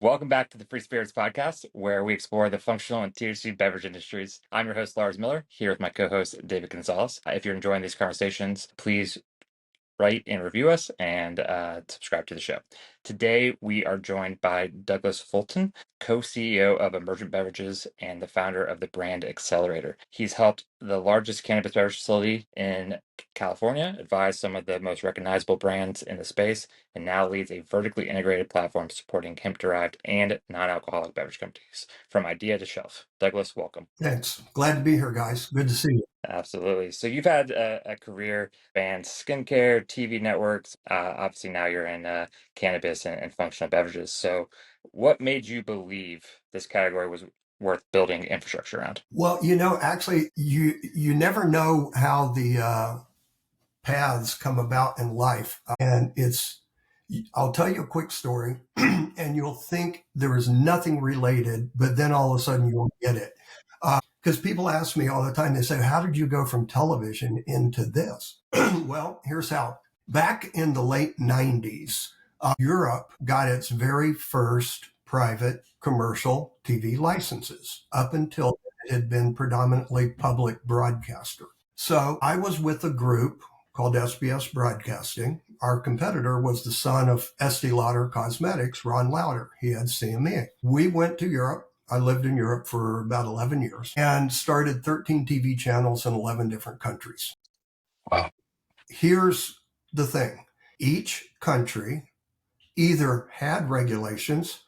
Welcome back to the Free Spirits Podcast, where we explore the functional and THC beverage industries. I'm your host, Lars Miller, here with my co-host, David Gonzales. If you're enjoying these conversations, please rate and review us and subscribe to the show. Today, we are joined by Douglas Fulton, co-CEO of Emergent Beverages and the founder of the brand Accelerator. He's helped the largest cannabis beverage facility in California advise some of the most recognizable brands in the space, and now leads a vertically integrated platform supporting hemp-derived and non-alcoholic beverage companies from idea to shelf. Douglas, welcome. Thanks. Glad to be here, guys. Good to see you. Absolutely. So you've had a career spans skincare, TV networks. Obviously, now you're in cannabis and functional beverages. So, what made you believe this category was worth building infrastructure around? Well, actually, you never know how the paths come about in life, and I'll tell you a quick story, and you'll think there is nothing related, but then all of a sudden you'll get it. Because people ask me all the time, they say, how did you go from television into this? Well, here's how. Back in the late 90s, Europe got its very first private commercial TV licenses. Up until it had been predominantly public broadcaster. So I was with a group called SBS Broadcasting. Our competitor was the son of Estee Lauder Cosmetics, Ron Lauder. He had CME. We went to Europe. I lived in Europe for about 11 years and started 13 TV channels in 11 different countries. Wow. Here's the thing. Each country either had regulations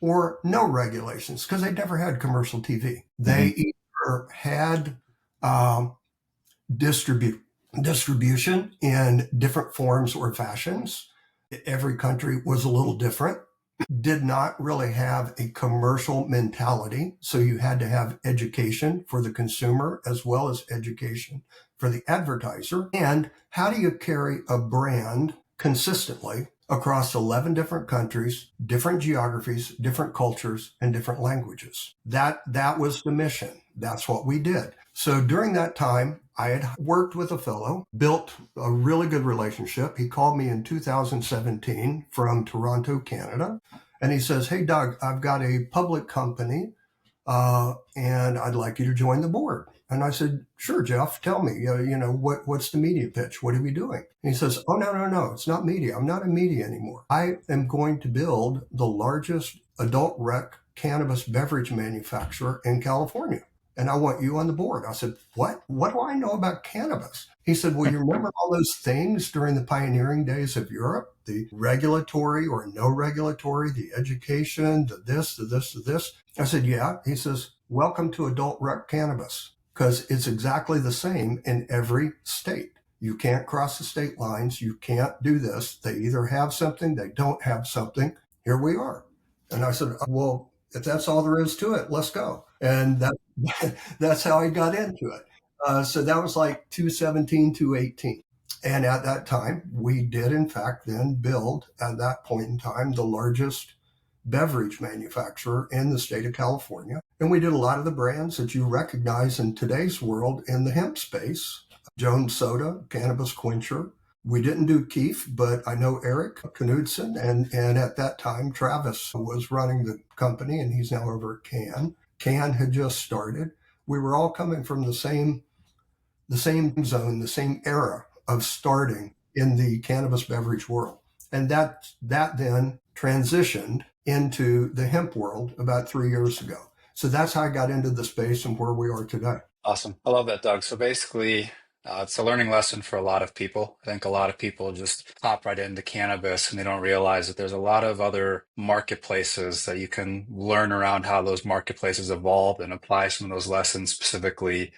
or no regulations because they never had commercial TV. They either had distribution in different forms or fashions. Every country was a little different. Did not really have a commercial mentality. So you had to have education for the consumer as well as education for the advertiser. And how do you carry a brand consistently across 11 different countries, different geographies, different cultures, and different languages? That was the mission. That's what we did. So during that time, I had worked with a fellow, built a really good relationship. He called me in 2017 from Toronto, Canada. And he says, hey, Doug, I've got a public company and I'd like you to join the board. And I said, sure, Jeff, tell me, what's the media pitch? What are we doing? And he says, oh, no, it's not media. I'm not in media anymore. I am going to build the largest adult rec cannabis beverage manufacturer in California. And I want you on the board. I said, what? What do I know about cannabis? He said, well, you remember all those things during the pioneering days of Europe? The regulatory or no regulatory, the education, the this, the this, the this. I said, yeah. He says, welcome to adult rec cannabis, because it's exactly the same in every state. You can't cross the state lines. You can't do this. They either have something, they don't have something. Here we are. And I said, well, if that's all there is to it, let's go. And that's how I got into it. So that was like 2017, 2018. And at that time, we did, in fact, then build, at that point in time, the largest beverage manufacturer in the state of California. And we did a lot of the brands that you recognize in today's world in the hemp space. Jones Soda, Cannabis Quencher. We didn't do Keef, but I know Eric Knudsen, and at that time, Travis was running the company, and he's now over at Can. Can had just started. We were all coming from the same zone, the same era of starting in the cannabis beverage world. And that then transitioned into the hemp world about 3 years ago. So that's how I got into the space and where we are today. Awesome. I love that, Doug. So basically, it's a learning lesson for a lot of people. I think a lot of people just hop right into cannabis and they don't realize that there's a lot of other marketplaces that you can learn around how those marketplaces evolve and apply some of those lessons specifically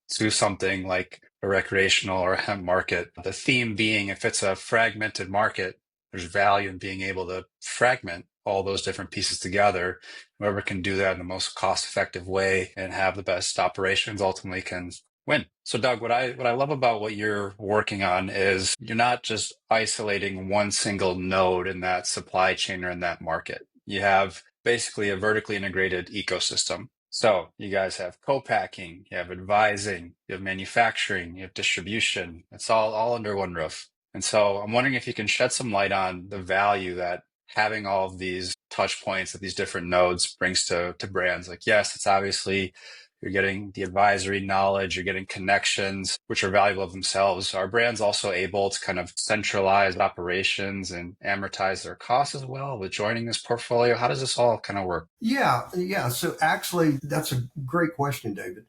to something like a recreational or a hemp market. The theme being, if it's a fragmented market, there's value in being able to fragment all those different pieces together. Whoever can do that in the most cost-effective way and have the best operations ultimately can win. So Doug, what I love about what you're working on is you're not just isolating one single node in that supply chain or in that market. You have basically a vertically integrated ecosystem. So you guys have co-packing, you have advising, you have manufacturing, you have distribution. It's all under one roof. And so I'm wondering if you can shed some light on the value that having all of these touch points that these different nodes brings to brands. Like, yes, it's obviously you're getting the advisory knowledge, you're getting connections, which are valuable of themselves. Are brands also able to kind of centralize operations and amortize their costs as well with joining this portfolio? How does this all kind of work? Yeah. So actually, that's a great question, David.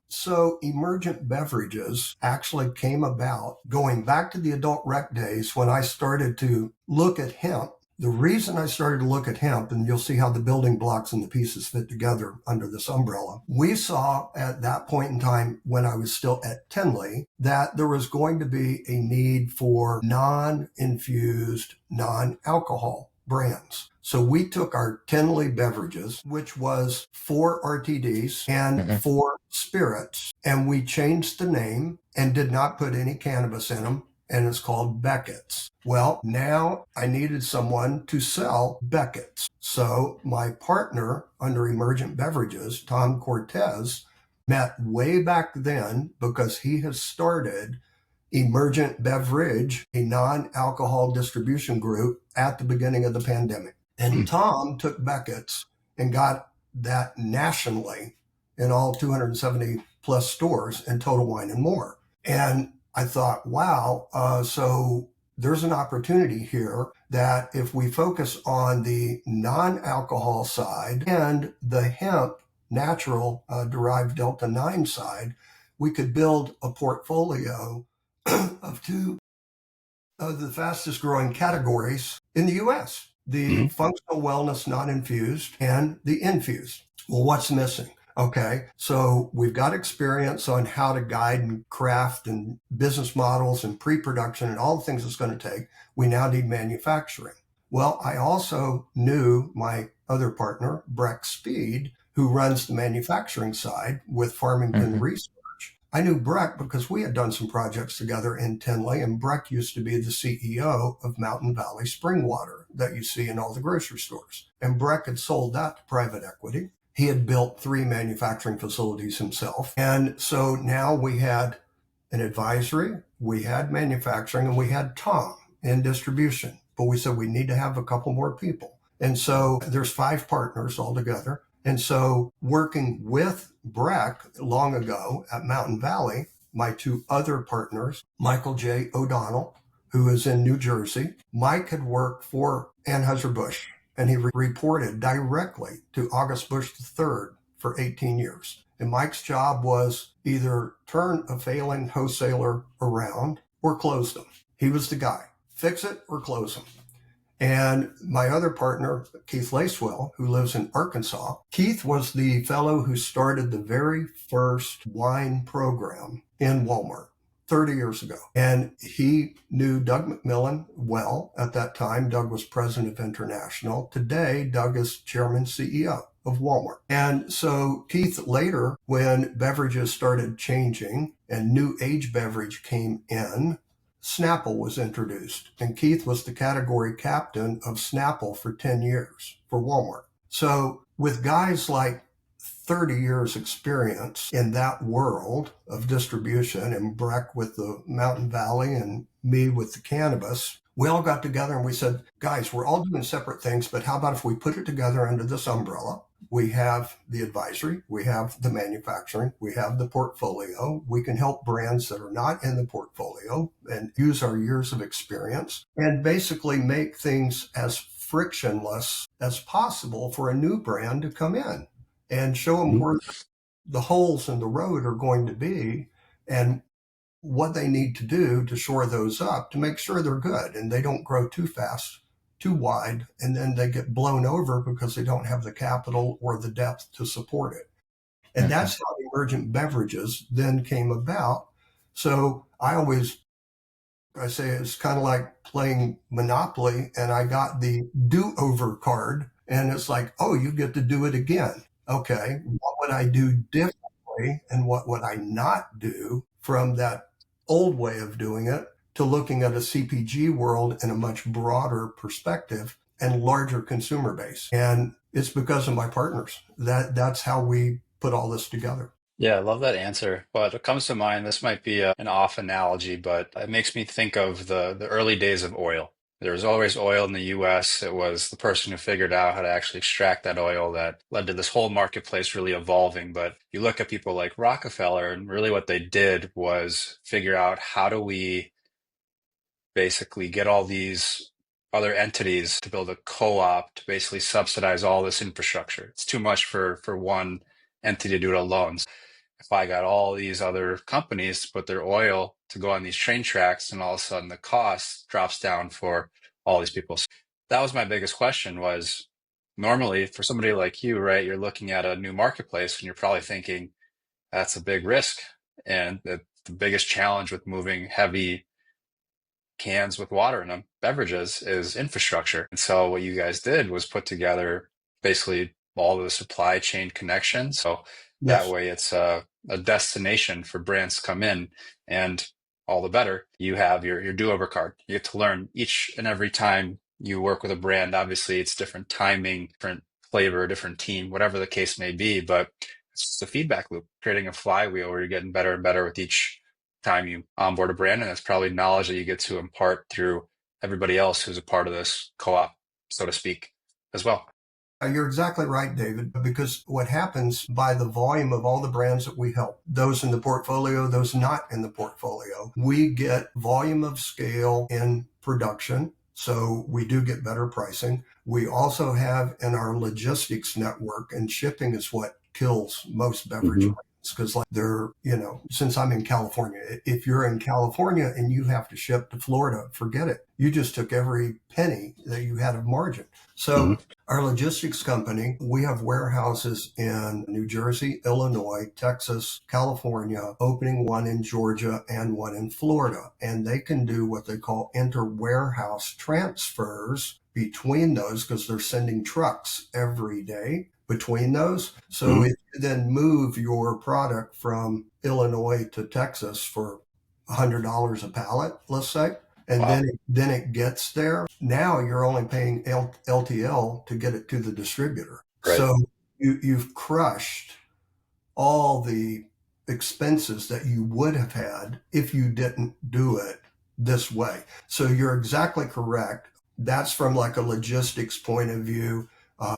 So Emergent Beverages actually came about going back to the adult rec days when I started to look at hemp. The reason I started to look at hemp, and you'll see how the building blocks and the pieces fit together under this umbrella, we saw at that point in time when I was still at Tinley that there was going to be a need for non-infused, non-alcohol brands. So we took our Tinley Beverages, which was 4 RTDs and 4 spirits, and we changed the name and did not put any cannabis in them, and it's called Beckett's. Well, now I needed someone to sell Beckett's. So my partner under Emergent Beverages, Tom Cortez, met way back then because he has started Emergent Beverage, a non-alcohol distribution group at the beginning of the pandemic. And Tom took Beckett's and got that nationally in all 270 plus stores in Total Wine and More. And I thought, wow, so there's an opportunity here that if we focus on the non-alcohol side and the hemp natural derived Delta 9 side, we could build a portfolio of two of the fastest growing categories in the US, the functional wellness non-infused and the infused. Well, what's missing? Okay, so we've got experience on how to guide and craft and business models and pre-production and all the things it's going to take. We now need manufacturing. Well, I also knew my other partner, Breck Speed, who runs the manufacturing side with Farmington Research. I knew Breck because we had done some projects together in Tinley, and Breck used to be the CEO of Mountain Valley Spring Water that you see in all the grocery stores. And Breck had sold that to private equity. He had built 3 manufacturing facilities himself. And so now we had an advisory, we had manufacturing, and we had Tom in distribution. But we said we need to have a couple more people. And so there's 5 partners altogether. And so working with Breck long ago at Mountain Valley, my 2 other partners, Michael J. O'Donnell, who is in New Jersey. Mike had worked for Anheuser-Busch, and he reported directly to August Busch III for 18 years. And Mike's job was either turn a failing wholesaler around or close them. He was the guy. Fix it or close them. And my other partner, Keith Lacewell, who lives in Arkansas, Keith was the fellow who started the very first wine program in Walmart 30 years ago. And he knew Doug McMillan well at that time. Doug was president of International. Today, Doug is chairman, CEO of Walmart. And so Keith later, when beverages started changing and new age beverage came in, Snapple was introduced, and Keith was the category captain of Snapple for 10 years for Walmart. So with guys like 30 years experience in that world of distribution, and Breck with the Mountain Valley and me with the cannabis, we all got together and we said, guys, we're all doing separate things, but how about if we put it together under this umbrella? We have the advisory, we have the manufacturing, we have the portfolio. We can help brands that are not in the portfolio and use our years of experience and basically make things as frictionless as possible for a new brand to come in and show them where the holes in the road are going to be and what they need to do to shore those up to make sure they're good and they don't grow too fast, too wide, and then they get blown over because they don't have the capital or the depth to support it. And that's how Emergent Beverages then came about. So I say it's kind of like playing Monopoly, and I got the do-over card, and it's like, oh, you get to do it again. Okay, what would I do differently, and what would I not do from that old way of doing it to looking at a CPG world in a much broader perspective and larger consumer base? And it's because of my partners. That's how we put all this together. Yeah, I love that answer. But what comes to mind, this might be an off analogy, but it makes me think of the early days of oil. There was always oil in the US. It was the person who figured out how to actually extract that oil that led to this whole marketplace really evolving. But you look at people like Rockefeller, and really what they did was figure out how do we basically get all these other entities to build a co-op to basically subsidize all this infrastructure. It's too much for one entity to do it alone. If I got all these other companies to put their oil to go on these train tracks, and all of a sudden the cost drops down for all these people. So that was my biggest question was normally for somebody like you, right, you're looking at a new marketplace and you're probably thinking that's a big risk. And the biggest challenge with moving heavy cans with water in them, beverages, is infrastructure. And so what you guys did was put together basically all of the supply chain connections. So that Yes. way it's a destination for brands to come in, and all the better. You have your do-over card. You get to learn each and every time you work with a brand. Obviously, it's different timing, different flavor, different team, whatever the case may be. But it's just a feedback loop, creating a flywheel where you're getting better and better with each time you onboard a brand. And that's probably knowledge that you get to impart through everybody else who's a part of this co-op, so to speak, as well. You're exactly right, David, because what happens by the volume of all the brands that we help, those in the portfolio, those not in the portfolio, we get volume of scale in production. So we do get better pricing. We also have in our logistics network, and shipping is what kills most beverage brands. Because like they're, since I'm in California, if you're in California and you have to ship to Florida, forget it. You just took every penny that you had of margin. So our logistics company, we have warehouses in New Jersey, Illinois, Texas, California, opening one in Georgia and one in Florida. And they can do what they call inter-warehouse transfers between those because they're sending trucks every day between those. So if you then move your product from Illinois to Texas for $100 a pallet, let's say, and Wow. then it gets there. Now you're only paying LTL to get it to the distributor. Right. So you've crushed all the expenses that you would have had if you didn't do it this way. So you're exactly correct. That's from like a logistics point of view.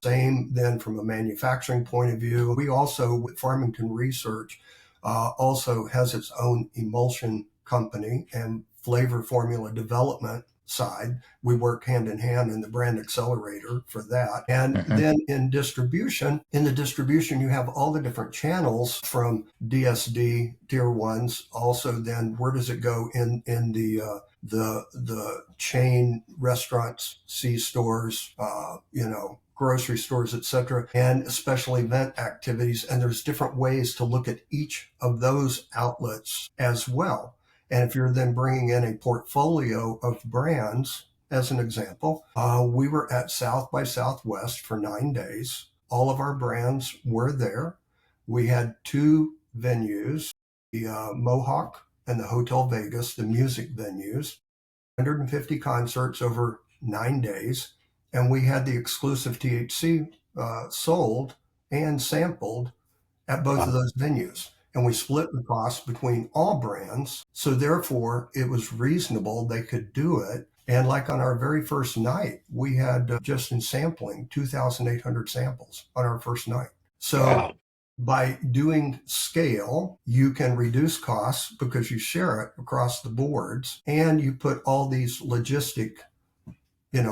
Same then from a manufacturing point of view. We also, with Farmington Research, also has its own emulsion company and flavor formula development side. We work hand in hand in the brand Accelerator for that. And then in the distribution, you have all the different channels from DSD tier ones. Also, then where does it go in the chain restaurants, C-stores, grocery stores, etc., and special event activities. And there's different ways to look at each of those outlets as well. And if you're then bringing in a portfolio of brands, as an example, we were at South by Southwest for 9 days. All of our brands were there. We had 2 venues, the Mohawk and the Hotel Vegas, the music venues, 150 concerts over 9 days. And we had the exclusive THC sold and sampled at both of those venues. And we split the cost between all brands. So therefore, it was reasonable they could do it. And like on our very first night, we had just in sampling 2,800 samples on our first night. So by doing scale, you can reduce costs because you share it across the boards, and you put all these logistic,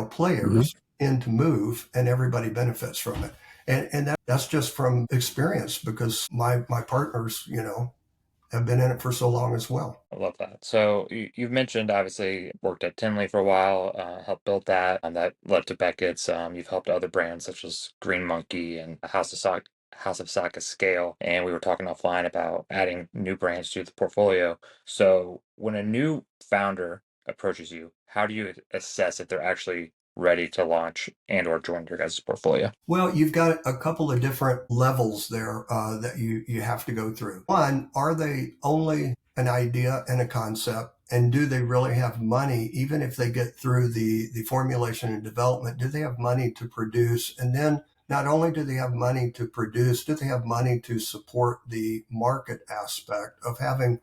players into move, and everybody benefits from it. And that's just from experience because my partners, have been in it for so long as well. I love that. So you've mentioned obviously worked at Tinley for a while, helped build that, and that led to Beckett's. You've helped other brands such as Green Monkey and House of Saka scale. And we were talking offline about adding new brands to the portfolio. So when a new founder approaches you, how do you assess if they're actually ready to launch and or join your guys' portfolio? Well, you've got a couple of different levels there that you have to go through. One, are they only an idea and a concept? And do they really have money, even if they get through the formulation and development, do they have money to produce? And then not only do they have money to produce, do they have money to support the market aspect of having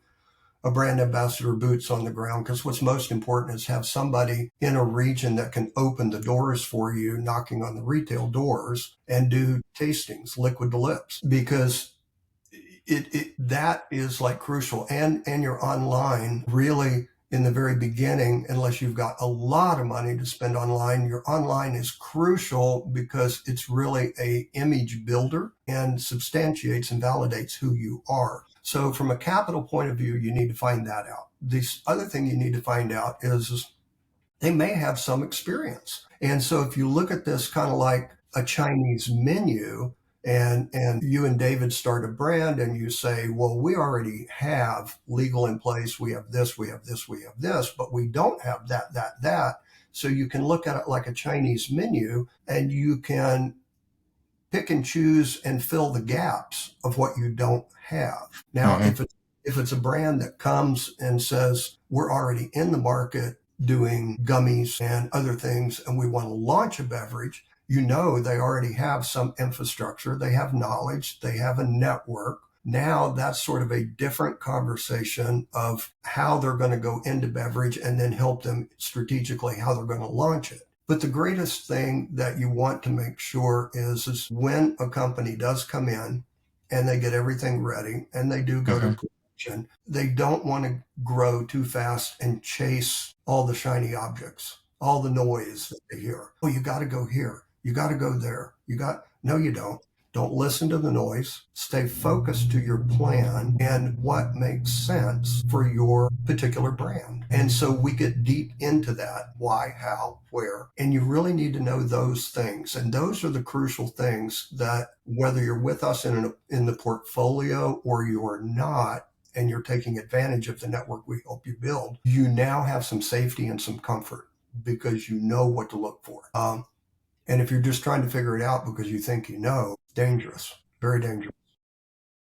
a brand ambassador boots on the ground, because what's most important is have somebody in a region that can open the doors for you, knocking on the retail doors and do tastings, liquid to lips, because that is like crucial. And your online really in the very beginning, unless you've got a lot of money to spend online, your online is crucial because it's really a image builder and substantiates and validates who you are. So from a capital point of view, you need to find that out. The other thing you need to find out is they may have some experience. And so if you look at this kind of like a Chinese menu, and you and David start a brand and you say, well, we already have legal in place. We have this, we have this, we have this, but we don't have that. So you can look at it like a Chinese menu and you can pick and choose and fill the gaps of what you don't have. Now, if it's a brand that comes and says, we're already in the market doing gummies and other things, and we want to launch a beverage, they already have some infrastructure, they have knowledge, they have a network. Now that's sort of a different conversation of how they're going to go into beverage and then help them strategically how they're going to launch it. But the greatest thing that you want to make sure is when a company does come in and they get everything ready and they do go to production, they don't want to grow too fast and chase all the shiny objects, all the noise that they hear. Oh, you got to go here. You got to go there. No, you don't. Don't listen to the noise. Stay focused to your plan and what makes sense for your particular brand. And so we get deep into that. Why, how, where. And you really need to know those things. And those are the crucial things that whether you're with us in the portfolio or you are not, and you're taking advantage of the network we help you build, you now have some safety and some comfort because you know what to look for. And if you're just trying to figure it out because you think dangerous, very dangerous.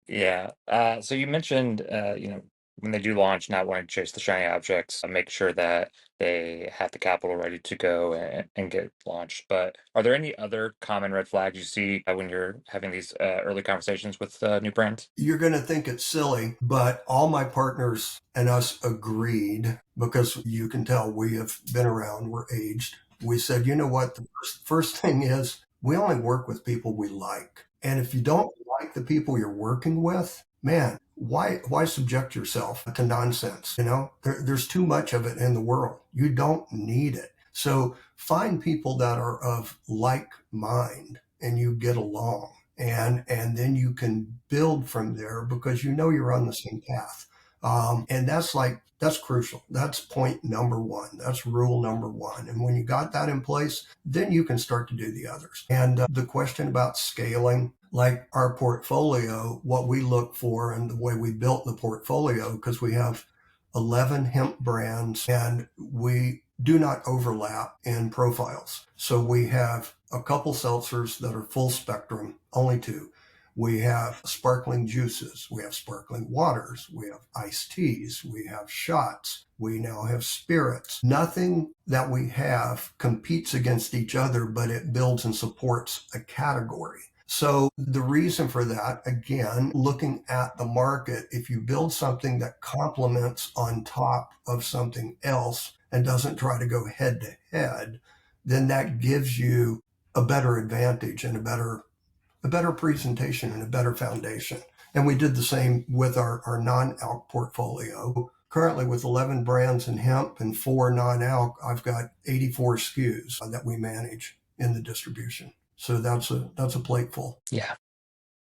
Yeah. So you mentioned, when they do launch, not wanting to chase the shiny objects, make sure that they have the capital ready to go and get launched. But are there any other common red flags you see when you're having these early conversations with new brands? You're going to think it's silly, but all my partners and us agreed, because you can tell we have been around, we're aged. We said, you know what? The first thing is we only work with people we like. And if you don't like the people you're working with, man, why subject yourself to nonsense? There's too much of it in the world. You don't need it. So find people that are of like mind and you get along. And then you can build from there because you're on the same path. And that's crucial. That's point number one. That's rule number one. And when you got that in place, then you can start to do the others. And the question about scaling, like our portfolio, what we look for and the way we built the portfolio, because we have 11 hemp brands and we do not overlap in profiles. So we have a couple seltzers that are full spectrum, only 2. We have sparkling juices, we have sparkling waters, we have iced teas, we have shots, we now have spirits. Nothing that we have competes against each other, but it builds and supports a category. So the reason for that, again, looking at the market, if you build something that complements on top of something else and doesn't try to go head to head, then that gives you a better advantage and a better presentation and a better foundation. And we did the same with our non-alc portfolio. Currently with 11 brands in hemp and 4 non-alc, I've got 84 SKUs that we manage in the distribution. So that's a plateful. Yeah.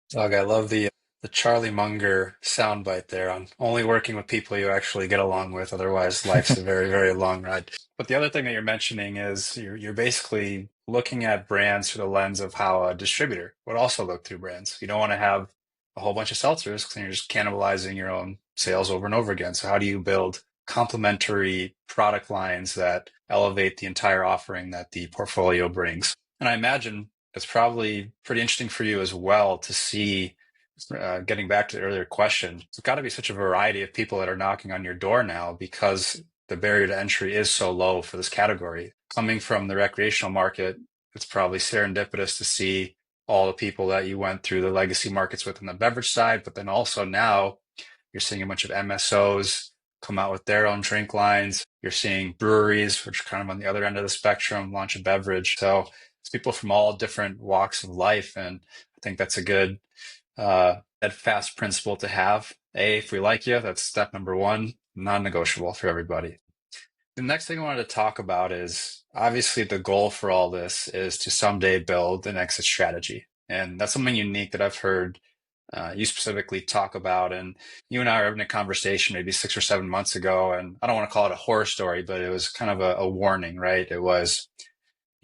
Doug, I love the Charlie Munger soundbite there on only working with people you actually get along with. Otherwise, life's a very, very long ride. But the other thing that you're mentioning is you're basically looking at brands through the lens of how a distributor would also look through brands. You don't want to have a whole bunch of seltzers because then you're just cannibalizing your own sales over and over again. So how do you build complementary product lines that elevate the entire offering that the portfolio brings? And I imagine it's probably pretty interesting for you as well to see, getting back to the earlier question, there's got to be such a variety of people that are knocking on your door now because the barrier to entry is so low for this category. Coming from the recreational market, it's probably serendipitous to see all the people that you went through the legacy markets with on the beverage side, but then also now you're seeing a bunch of MSOs come out with their own drink lines. You're seeing breweries, which are kind of on the other end of the spectrum, launch a beverage. So it's people from all different walks of life. And I think that's a good, that fast principle to have. If we like you, that's step number one, non-negotiable for everybody. The next thing I wanted to talk about is obviously the goal for all this is to someday build an exit strategy. And that's something unique that I've heard you specifically talk about. And you and I were having a conversation maybe 6 or 7 months ago. And I don't want to call it a horror story, but it was kind of a warning, right? It was,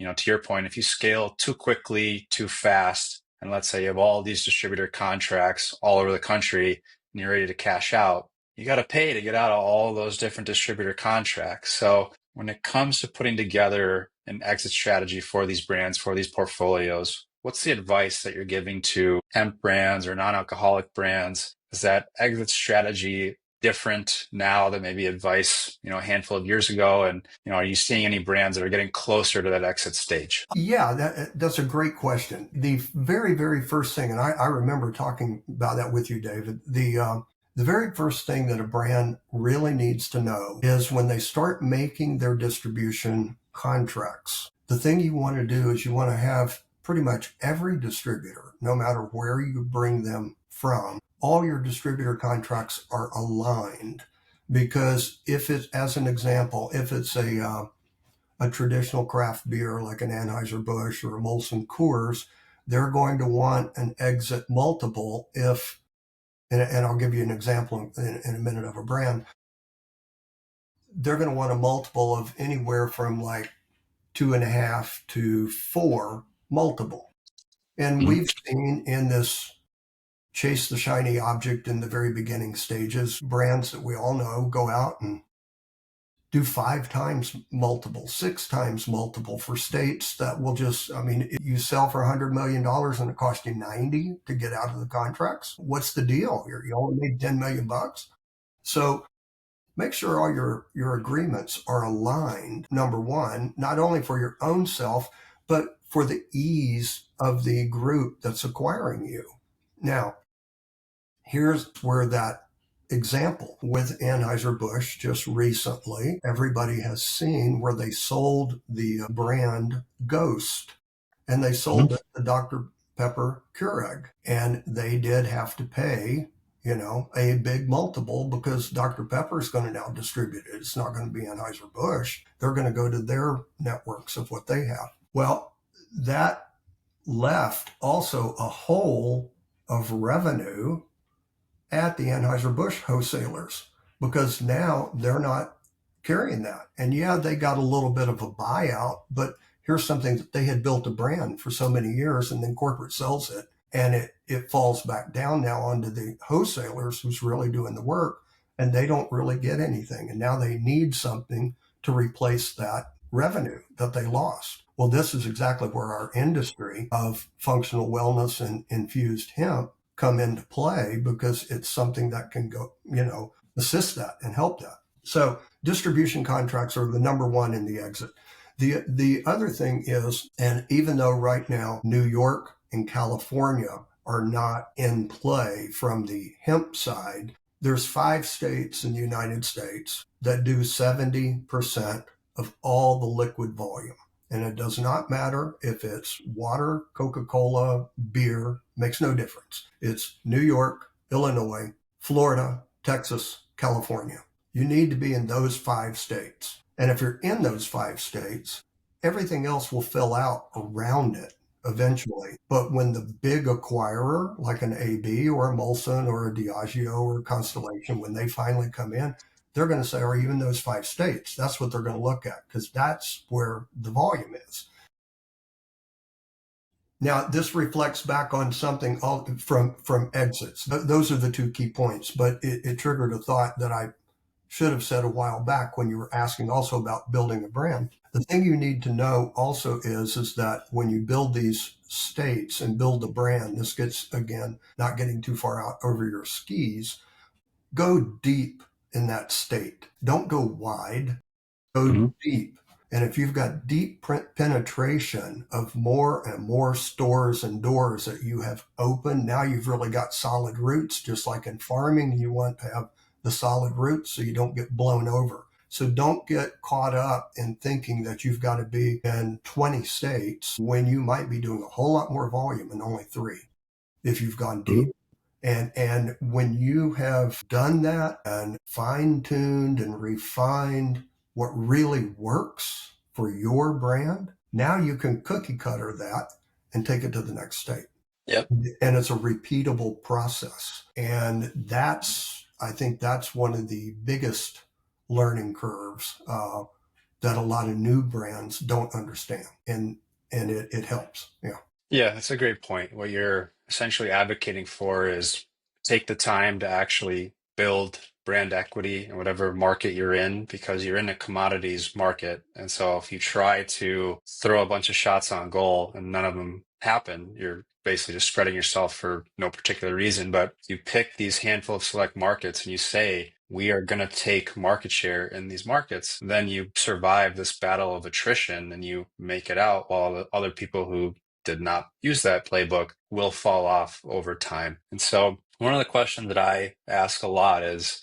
to your point, if you scale too quickly, too fast, and let's say you have all these distributor contracts all over the country and you're ready to cash out, you got to pay to get out of all those different distributor contracts. So when it comes to putting together an exit strategy for these brands, for these portfolios, what's the advice that you're giving to hemp brands or non-alcoholic brands? Is that exit strategy different now than maybe advice, a handful of years ago? And, are you seeing any brands that are getting closer to that exit stage? Yeah, that's a great question. The very, very first thing, and I remember talking about that with you, David, the very first thing that a brand really needs to know is when they start making their distribution contracts, the thing you want to do is you want to have pretty much every distributor, no matter where you bring them from, all your distributor contracts are aligned. Because if it's, as an example, if it's a traditional craft beer like an Anheuser-Busch or a Molson Coors, they're going to want an exit multiple if, and I'll give you an example in a minute of a brand, they're going to want a multiple of anywhere from like 2.5 to 4 multiple. And we've seen in this chase the shiny object in the very beginning stages, brands that we all know go out and do 5 times multiple, 6 times multiple for states that will just, you sell for $100 million and it cost you 90 to get out of the contracts. What's the deal? You only made 10 million bucks. So make sure all your agreements are aligned, number one, not only for your own self, but for the ease of the group that's acquiring you. Now, here's where that example with Anheuser-Busch just recently, everybody has seen where they sold the brand Ghost, and they sold it to Dr. Pepper Keurig, and they did have to pay, a big multiple because Dr. Pepper is going to now distribute it. It's not going to be Anheuser-Busch. They're going to go to their networks of what they have. Well, that left also a hole of revenue at the Anheuser-Busch wholesalers because now they're not carrying that. And yeah, they got a little bit of a buyout, but here's something that they had built a brand for so many years and then corporate sells it and it falls back down now onto the wholesalers who's really doing the work and they don't really get anything. And now they need something to replace that revenue that they lost. Well, this is exactly where our industry of functional wellness and infused hemp come into play because it's something that can go, assist that and help that. So distribution contracts are the number one in the exit. The other thing is, and even though right now New York and California are not in play from the hemp side, there's 5 states in the United States that do 70% of all the liquid volume. And it does not matter if it's water, Coca-Cola, beer, makes no difference. It's New York, Illinois, Florida, Texas, California. You need to be in those 5 states. And if you're in those 5 states, everything else will fill out around it eventually. But when the big acquirer, like an AB or a Molson or a Diageo or a Constellation, when they finally come in, they're going to say, are you in those 5 states? That's what they're going to look at because that's where the volume is. Now, this reflects back on something from exits. Those are the 2 key points, but it triggered a thought that I should have said a while back when you were asking also about building a brand. The thing you need to know also is that when you build these states and build the brand, this gets, again, not getting too far out over your skis, go deep in that state. Don't go wide, go deep. And if you've got deep penetration of more and more stores and doors that you have opened, now you've really got solid roots. Just like in farming, you want to have the solid roots so you don't get blown over. So don't get caught up in thinking that you've got to be in 20 states when you might be doing a whole lot more volume in only 3 if you've gone deep. And when you have done that and fine-tuned and refined what really works for your brand, now you can cookie cutter that and take it to the next state. Yep. And it's a repeatable process. And I think that's one of the biggest learning curves that a lot of new brands don't understand. And it helps. Yeah. Yeah, that's a great point. What you're essentially advocating for is take the time to actually build brand equity in whatever market you're in, because you're in a commodities market. And so if you try to throw a bunch of shots on goal and none of them happen, you're basically just spreading yourself for no particular reason. But you pick these handful of select markets and you say, we are going to take market share in these markets. Then you survive this battle of attrition and you make it out, while the other people who did not use that playbook will fall off over time. And so one of the questions that I ask a lot is,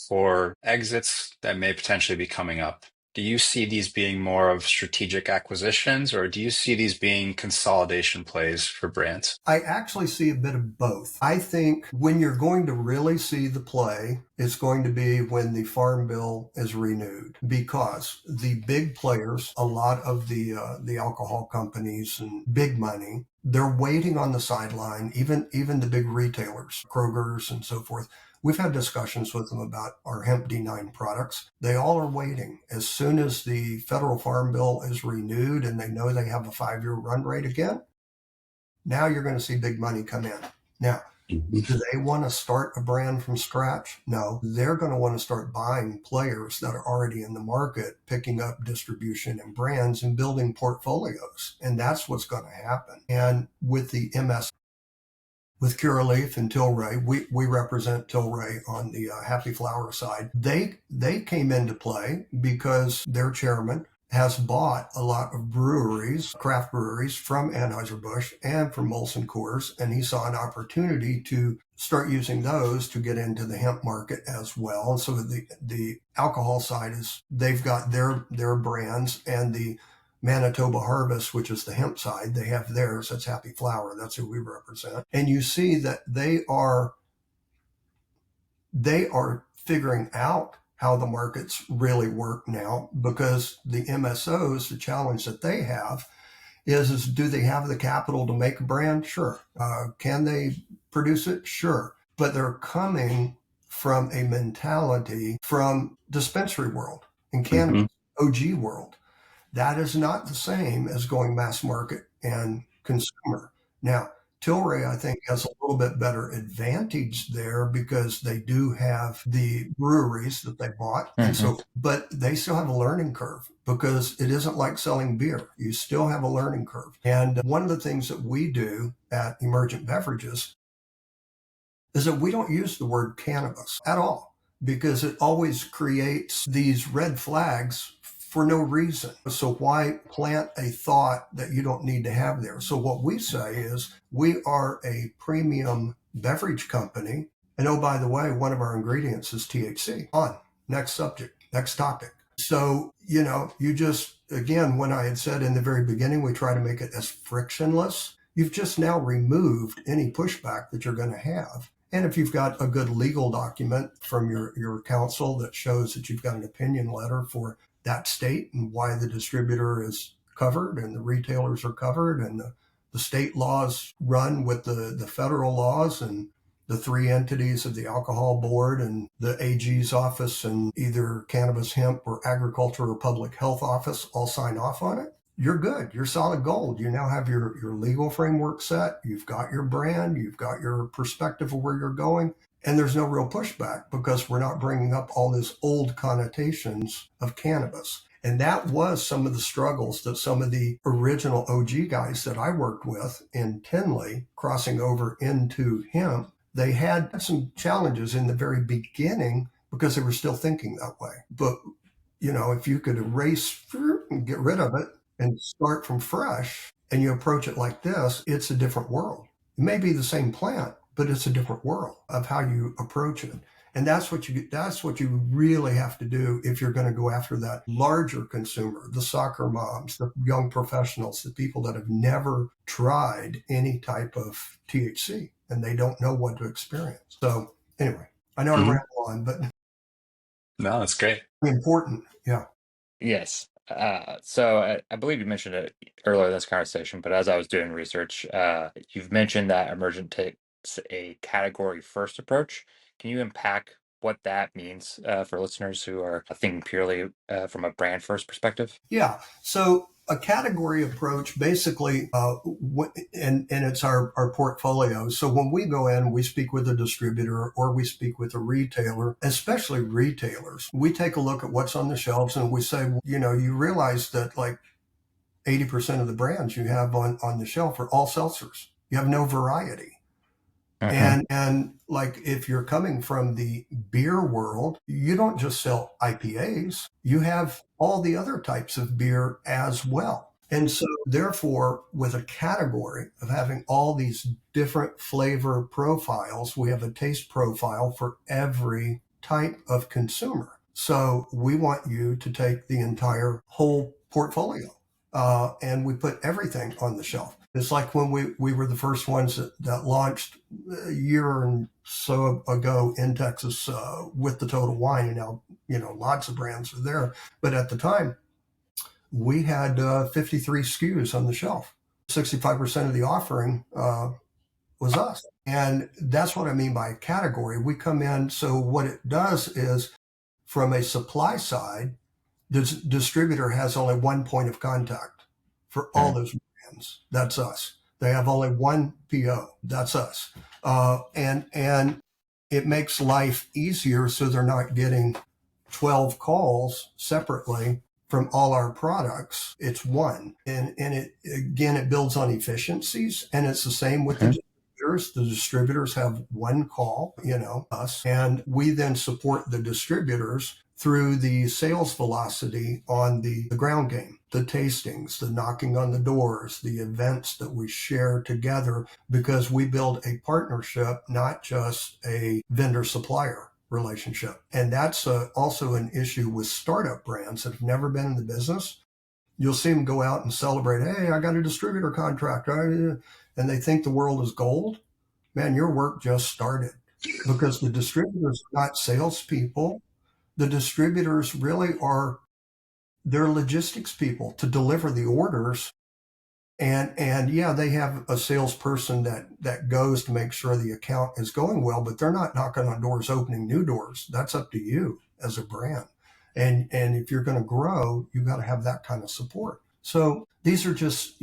for exits that may potentially be coming up, do you see these being more of strategic acquisitions, or do you see these being consolidation plays for brands? I actually see a bit of both. I think when you're going to really see the play, it's going to be when the Farm Bill is renewed, because the big players, a lot of the alcohol companies and big money, they're waiting on the sideline, even the big retailers, Kroger's and so forth. We've had discussions with them about our hemp D9 products. They all are waiting. As soon as the federal farm bill is renewed and they know they have a 5-year run rate again, now you're going to see big money come in. Now, do they want to start a brand from scratch? No, they're going to want to start buying players that are already in the market, picking up distribution and brands and building portfolios. And that's what's going to happen. And with the MS, with Curaleaf and Tilray, we represent Tilray on the Happy Flower side. They came into play because their chairman has bought a lot of breweries, craft breweries from Anheuser-Busch and from Molson Coors, and he saw an opportunity to start using those to get into the hemp market as well. And so the alcohol side is, they've got their brands, and the Manitoba Harvest, which is the hemp side, they have theirs. That's Happy Flower. That's who we represent. And you see that they are figuring out how the markets really work now, because the MSOs, the challenge that they have is do they have the capital to make a brand? Sure. Can they produce it? Sure. But they're coming from a mentality from dispensary world and cannabis, OG world. That is not the same as going mass market and consumer. Now, Tilray, I think, has a little bit better advantage there because they do have the breweries that they bought. And so, but they still have a learning curve, because it isn't like selling beer. You still have a learning curve. And one of the things that we do at Emergent Beverages is that we don't use the word cannabis at all, because it always creates these red flags for no reason. So why plant a thought that you don't need to have there? So what we say is, we are a premium beverage company. And oh, by the way, one of our ingredients is THC. On, next subject, next topic. So, you just, again, when I had said in the very beginning, we try to make it as frictionless, you've just now removed any pushback that you're going to have. And if you've got a good legal document from your counsel that shows that you've got an opinion letter for that state and why the distributor is covered and the retailers are covered, and the state laws run with the federal laws, and the 3 entities of the alcohol board and the AG's office and either cannabis, hemp, or agriculture or public health office all sign off on it, you're good. You're solid gold. You now have your legal framework set. You've got your brand. You've got your perspective of where you're going. And there's no real pushback, because we're not bringing up all these old connotations of cannabis. And that was some of the struggles that some of the original OG guys that I worked with in Tinley, crossing over into hemp, they had some challenges in the very beginning because they were still thinking that way. But, if you could erase and get rid of it and start from fresh, and you approach it like this, it's a different world. It may be the same plant, but it's a different world of how you approach it. And that's what you really have to do if you're going to go after that larger consumer, the soccer moms, the young professionals, the people that have never tried any type of THC and they don't know what to experience. So anyway, I know I ramble on, but No, that's great. important. Yeah. Yes. So I believe you mentioned it earlier in this conversation, but as I was doing research, you've mentioned that Emergent takes a category first approach. Can you unpack what that means for listeners who are thinking purely from a brand first perspective? Yeah. So a category approach basically, and it's our portfolio. So when we go in, we speak with a distributor or we speak with a retailer, especially retailers. We take a look at what's on the shelves and we say, you realize that like 80% of the brands you have on the shelf are all seltzers. You have no variety. And like if you're coming from the beer world, you don't just sell IPAs, you have all the other types of beer as well. And so therefore, with a category of having all these different flavor profiles, we have a taste profile for every type of consumer. So we want you to take the entire whole portfolio. And we put everything on the shelf. It's like when we were the first ones that launched a year and so ago in Texas with the Total Wine. And now, lots of brands are there. But at the time, we had 53 SKUs on the shelf. 65% of the offering was us. And that's what I mean by category. We come in. So what it does is from a supply side, the distributor has only one point of contact for all those brands. That's us. They have only one PO. That's us. And it makes life easier so they're not getting 12 calls separately from all our products. It's one. And it builds on efficiencies. And it's the same with the distributors. The distributors have one call, us. And we then support the distributors through the sales velocity on the ground game, the tastings, the knocking on the doors, the events that we share together, because we build a partnership, not just a vendor-supplier relationship. And that's also an issue with startup brands that have never been in the business. You'll see them go out and celebrate, hey, I got a distributor contract, and they think the world is gold. Man, your work just started, because the distributors are not salespeople. The distributors really they're logistics people to deliver the orders. And yeah, they have a salesperson that goes to make sure the account is going well, but they're not knocking on doors, opening new doors. That's up to you as a brand. And if you're going to grow, you got to have that kind of support. So these are just,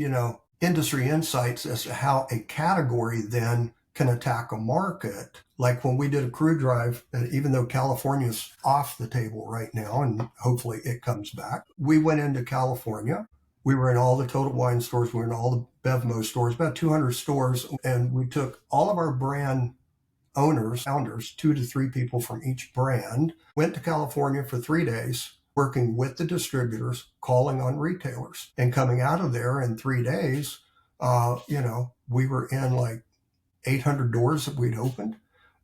industry insights as to how a category then can attack a market. Like when we did a crew drive, and even though California's off the table right now, and hopefully it comes back, we went into California. We were in all the Total Wine stores. We were in all the Bevmo stores, about 200 stores. And we took all of our brand owners, founders, 2 to 3 people from each brand, went to California for 3 days, working with the distributors, calling on retailers. And coming out of there in 3 days, we were in like 800 doors that we'd opened.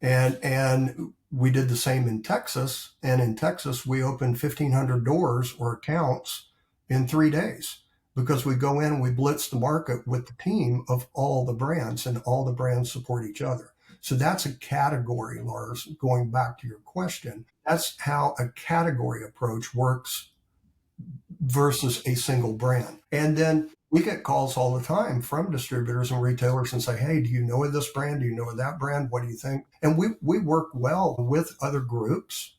And we did the same in Texas. And in Texas, we opened 1,500 doors or accounts in 3 days, because we go in and we blitz the market with the team of all the brands, and all the brands support each other. So that's a category, Lars, going back to your question. That's how a category approach works versus a single brand. And then we get calls all the time from distributors and retailers and say, hey, do you know of this brand? Do you know of that brand? What do you think? And we work well with other groups.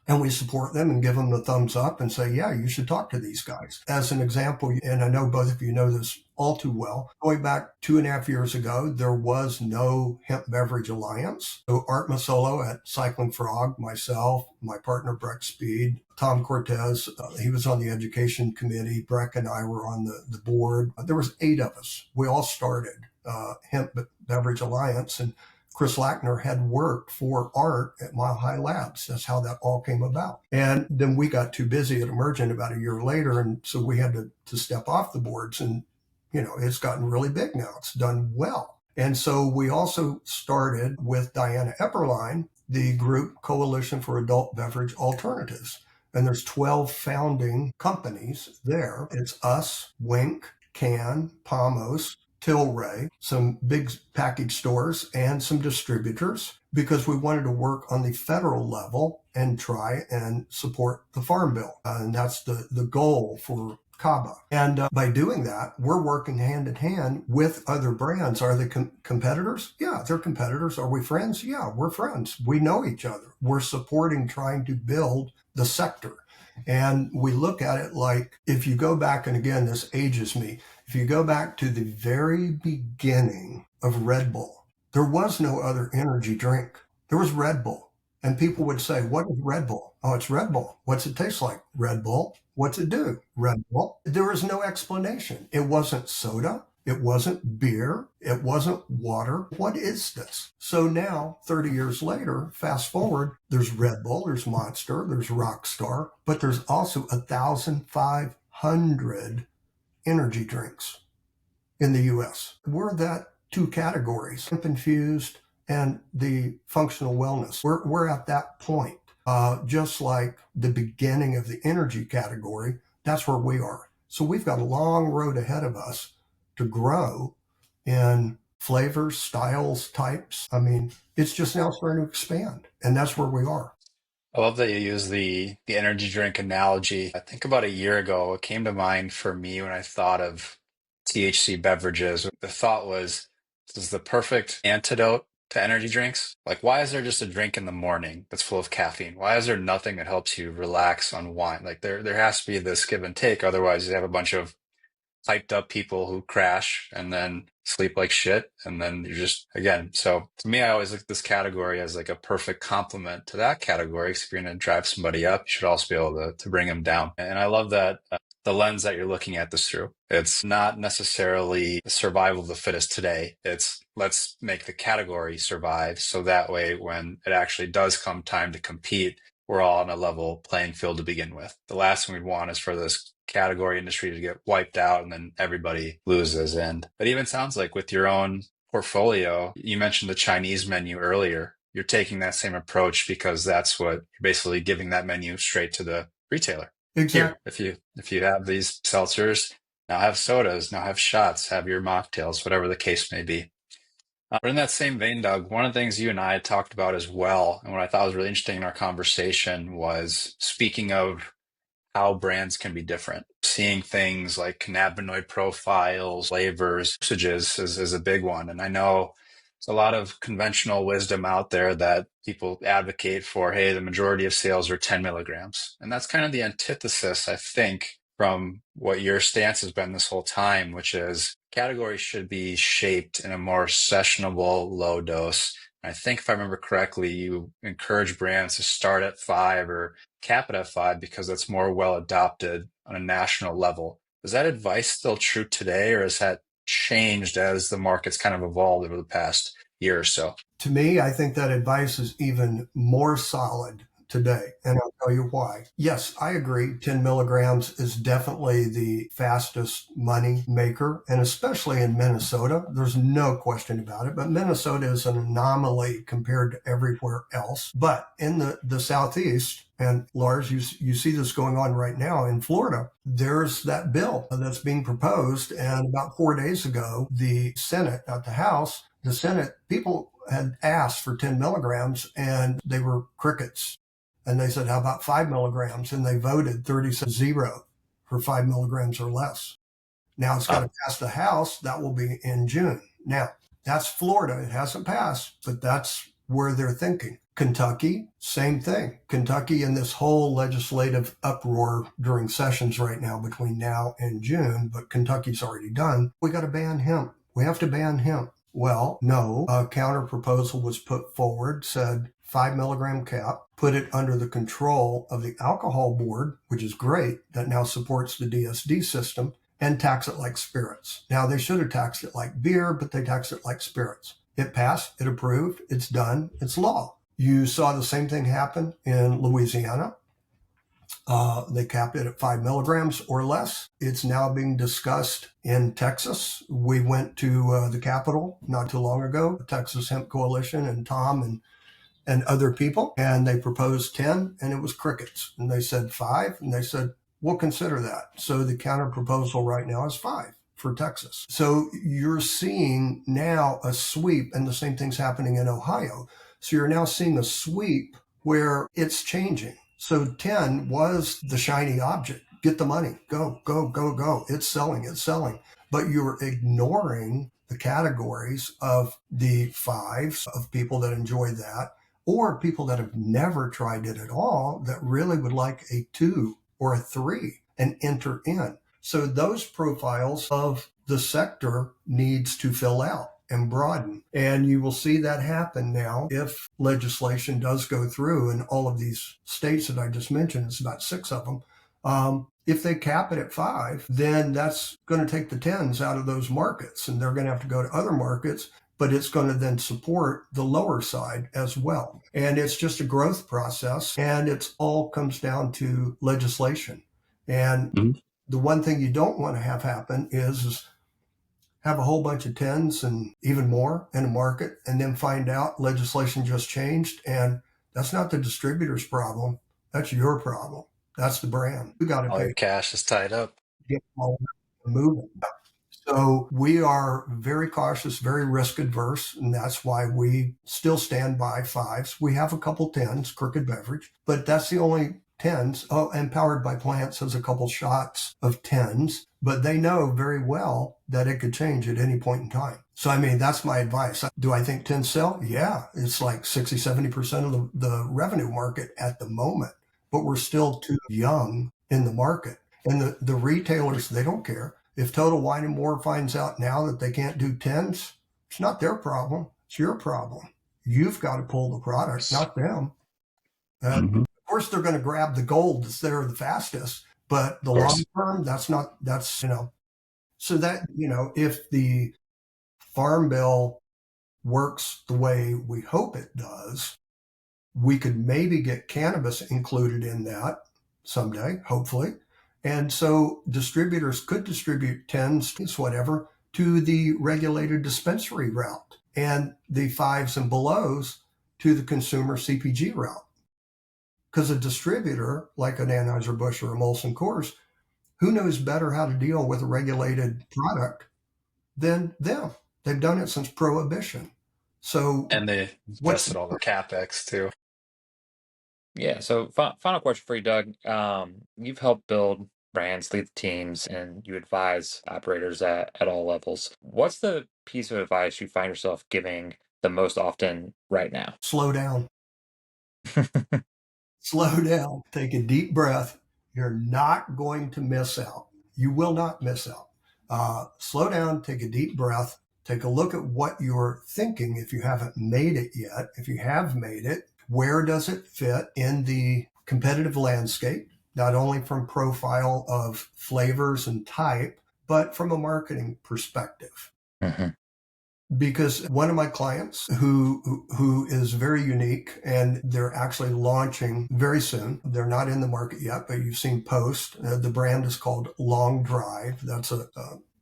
And we support them and give them the thumbs up and say, yeah, you should talk to these guys. As an example, and I know both of you know this all too well, going back 2.5 years ago, there was no hemp beverage alliance. So Art Masolo at Cycling Frog, myself, my partner, Breck Speed, Tom Cortez, he was on the education committee. Breck and I were on the board. There was 8 of us. We all started Hemp Beverage Alliance, and Chris Lackner had worked for Art at Mile High Labs. That's how that all came about. And then we got too busy at Emergent about a year later, and so we had to step off the boards. And, it's gotten really big now. It's done well. And so we also started with Diana Epperline the group Coalition for Adult Beverage Alternatives. And there's 12 founding companies there. It's us, Wink, Can, Pomos, Tilray, some big package stores, and some distributors, because we wanted to work on the federal level and try and support the Farm Bill. And that's the goal for CABA. And by doing that, we're working hand in hand with other brands. Are they competitors? Yeah, they're competitors. Are we friends? Yeah, we're friends. We know each other. We're supporting, trying to build the sector. And we look at it like, if you go back, and again, this ages me, if you go back to the very beginning of Red Bull, there was no other energy drink. There was Red Bull. And people would say, what is Red Bull? Oh, it's Red Bull. What's it taste like? Red Bull. What's it do? Red Bull. There was no explanation. It wasn't soda. It wasn't beer. It wasn't water. What is this? So now, 30 years later, fast forward, there's Red Bull, there's Monster, there's Rockstar, but there's also 1,500 energy drinks in the U.S. We're that two categories, hemp infused and the functional wellness. We're at that point. Just like the beginning of the energy category, that's where we are. So we've got a long road ahead of us to grow in flavors, styles, types. I mean, it's just now starting to expand, and that's where we are. I love that you use the energy drink analogy. I think about a year ago, it came to mind for me when I thought of THC beverages. The thought was, this is the perfect antidote to energy drinks. Like, why is there just a drink in the morning that's full of caffeine? Why is there nothing that helps you relax, unwind? Like, there has to be this give and take. Otherwise, you have a bunch of hyped up people who crash and then sleep like shit. And then you're just, again, so to me, I always look at this category as like a perfect complement to that category. Because if you're going to drive somebody up, you should also be able to bring them down. And I love that the lens that you're looking at this through. It's not necessarily the survival of the fittest today. It's let's make the category survive. So that way, when it actually does come time to compete, we're all on a level playing field to begin with. The last thing we'd want is for this category industry to get wiped out and then everybody loses. And it even sounds like with your own portfolio, you mentioned the Chinese menu earlier. You're taking that same approach because that's what you're basically giving that menu straight to the retailer. Exactly. Here, if you have these seltzers, now have sodas, now have shots, have your mocktails, whatever the case may be. But in that same vein, Doug, one of the things you and I had talked about as well, and what I thought was really interesting in our conversation was speaking of how brands can be different. Seeing things like cannabinoid profiles, flavors, usages is a big one. And I know there's a lot of conventional wisdom out there that people advocate for, hey, the majority of sales are 10 milligrams. And that's kind of the antithesis, I think, from what your stance has been this whole time, which is categories should be shaped in a more sessionable low dose. I think if I remember correctly, you encourage brands to start at 5 or cap it at 5 because that's more well adopted on a national level. Is that advice still true today, or has that changed as the market's kind of evolved over the past year or so? To me, I think that advice is even more solid today, and I'll tell you why. Yes, I agree. 10 milligrams is definitely the fastest money maker, and especially in Minnesota, there's no question about it. But Minnesota is an anomaly compared to everywhere else. But in the Southeast, and Lars, you see this going on right now in Florida, there's that bill that's being proposed. And about 4 days ago, the Senate, not the House, the Senate, people had asked for 10 milligrams and they were crickets. And they said, how about 5 milligrams? And they voted 30-0 for 5 milligrams or less. Now it's got to pass the House. That will be in June. Now, that's Florida. It hasn't passed, but that's where they're thinking. Kentucky, same thing. Kentucky in this whole legislative uproar during sessions right now between now and June, but Kentucky's already done. We got to ban hemp. We have to ban hemp. Well, no, a counter proposal was put forward, said 5 milligram cap, put it under the control of the alcohol board, which is great, that now supports the DSD system, and tax it like spirits. Now, they should have taxed it like beer, but they taxed it like spirits. It passed, it approved, it's done, it's law. You saw the same thing happen in Louisiana. They capped it at 5 milligrams or less. It's now being discussed in Texas. We went to the Capitol not too long ago, the Texas Hemp Coalition, and Tom and other people, and they proposed 10, and it was crickets. And they said 5, and they said, we'll consider that. So the counter proposal right now is 5 for Texas. So you're seeing now a sweep, and the same thing's happening in Ohio. So you're now seeing a sweep where it's changing. So 10 was the shiny object. Get the money. Go, go, go, go. It's selling. It's selling. But you're ignoring the categories of the 5s of people that enjoy that, or people that have never tried it at all that really would like a 2 or a 3 and enter in. So those profiles of the sector needs to fill out and broaden. And you will see that happen now if legislation does go through in all of these states that I just mentioned. It's about 6 of them. If they cap it at 5, then that's going to take the 10s out of those markets, and they're going to have to go to other markets, but it's going to then support the lower side as well. And it's just a growth process, and it all comes down to legislation. And the one thing you don't want to have happen is have a whole bunch of 10s and even more in a market, and then find out legislation just changed, and that's not the distributor's problem. That's your problem. That's the brand. You got to All pay your cash is tied up. get all moving. So we are very cautious, very risk adverse, and that's why we still stand by 5s. We have a couple 10s, Crooked Beverage, but that's the only 10s. Oh, and Powered by Plants has a couple shots of 10s, but they know very well that it could change at any point in time. So, I mean, that's my advice. Do I think 10s sell? Yeah, it's like 60, 70% of the revenue market at the moment, but we're still too young in the market. And the retailers, they don't care. If Total Wine and More finds out now that they can't do 10s, it's not their problem. It's your problem. You've got to pull the product, not them. Of course, they're going to grab the gold that's there the fastest, but the long term, that's. So that, if the Farm Bill works the way we hope it does, we could maybe get cannabis included in that someday, hopefully. And so distributors could distribute 10s, whatever, to the regulated dispensary route, and the 5s and belows to the consumer CPG route. Because a distributor, like an Anheuser-Busch or a Molson Coors, who knows better how to deal with a regulated product than them? They've done it since Prohibition. So, And they invested all their CapEx too. Yeah. So, final question for you, Doug. You've helped build brands, lead teams, and you advise operators at all levels. What's the piece of advice you find yourself giving the most often right now? Slow down. Slow down. Take a deep breath. You're not going to miss out. You will not miss out. Slow down, take a deep breath, take a look at what you're thinking if you haven't made it yet. If you have made it, where does it fit in the competitive landscape, not only from profile of flavors and type, but from a marketing perspective? Mm-hmm. Because one of my clients who is very unique, and they're actually launching very soon. They're not in the market yet, but you've seen post. The brand is called Long Drive. That's a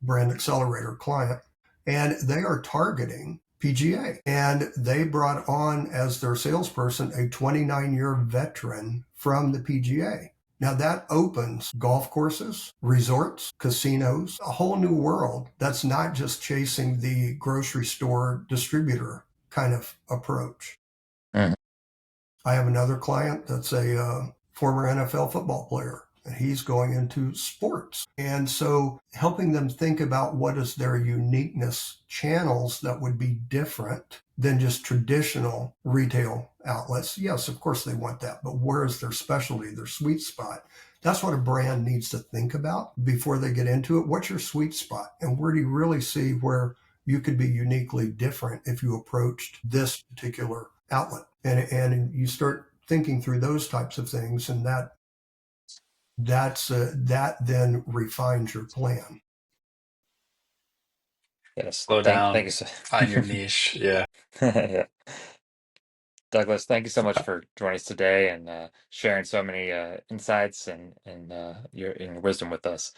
brand Accelerator client. And they are targeting PGA. And they brought on as their salesperson a 29-year veteran from the PGA. Now that opens golf courses, resorts, casinos, a whole new world that's not just chasing the grocery store distributor kind of approach. Mm-hmm. I have another client that's a former NFL football player, and he's going into sports. And so helping them think about what is their uniqueness channels that would be different than just traditional retail outlets. Yes, of course they want that, but where is their specialty, their sweet spot? That's what a brand needs to think about before they get into it. What's your sweet spot? And where do you really see where you could be uniquely different if you approached this particular outlet? And you start thinking through those types of things, and that then refines your plan. Yes. Slow Thank down, you so. find your niche. Yeah. Yeah. Douglas, thank you so much for joining us today and sharing so many insights and your wisdom with us.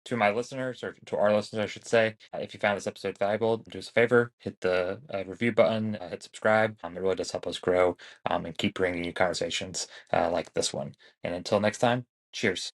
To my listeners, or to our listeners, I should say, if you found this episode valuable, do us a favor, hit the review button, hit subscribe. It really does help us grow and keep bringing you conversations like this one. And until next time, cheers.